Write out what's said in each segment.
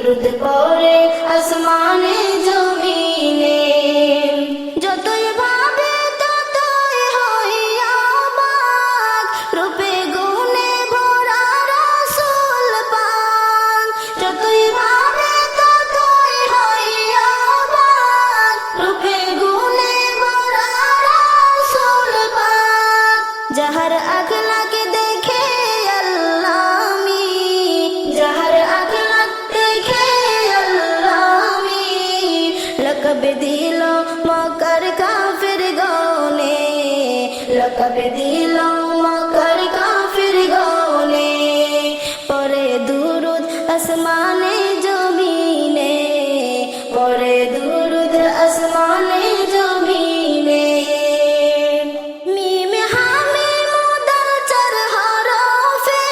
দুরুদ পড়ে আসমানে জমিনে। যতই ভাবে ততই হইয়া অবাক, রূপে গুণে ভরা রাসূল পাক। যতই ভাবে ততই হইয়া অবাক, রূপে গুণে ভরা রাসূল পাক। যাহার আখলাক দেখে আল্লাহ আমি, যাহার আখলাক দেখে আল্লাহ আমি, লকব দিল মক্কার কাফির গনে, লকব দিল মক্কার কাফির গনে। পরে দুরুদ আসমানে জমিনে, পরে দুরুদ আসমানে জমিনে। মিম হামিম দাল চার হরফে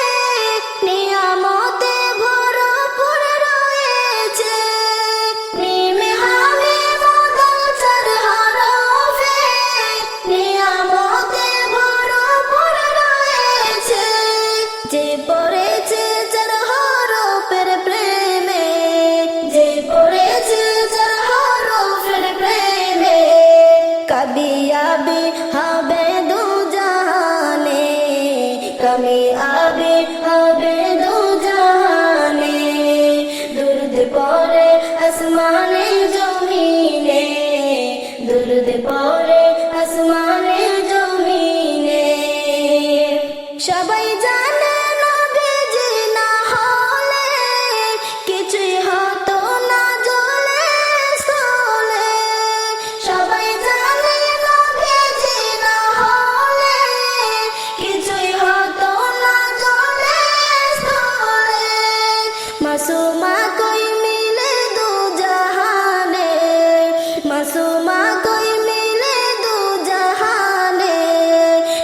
নিয়ামতে ভরপুর রয়েছে। মিম হামিম দাল চার হরফে নিয়ামতে ভরপুর রয়েছে। যে পড়েছে চার হরফের প্রেমে, যে পড়েছে চার হরফের প্রেমে, কামিয়াবি হবে দু জাহানে, কামিয়াবি হবে দু জাহানে। দুরুদ পড়ে আসমানে জমিনে, দুরুদ পড়ে আসমানে জমিনে। সবাই জানে নবীজি না হলে কিছুই হতো না জ্বলে স্থলে। সবাই জানে নবীজি না হলে কিছুই হতো না জ্বলে স্থলে। মাসুমা কই মিলে দু জাহানে, মাসুমা কই মিলে দু জাহানে।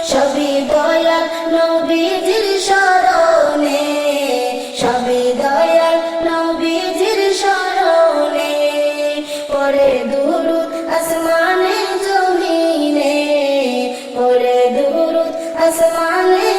সবই দয়াল নবীজির শরণে, সবই দয়াল নবীজির শরণে। পরে দুরুদ আসমানে জমিনে, পরে দুরুদ আসমানে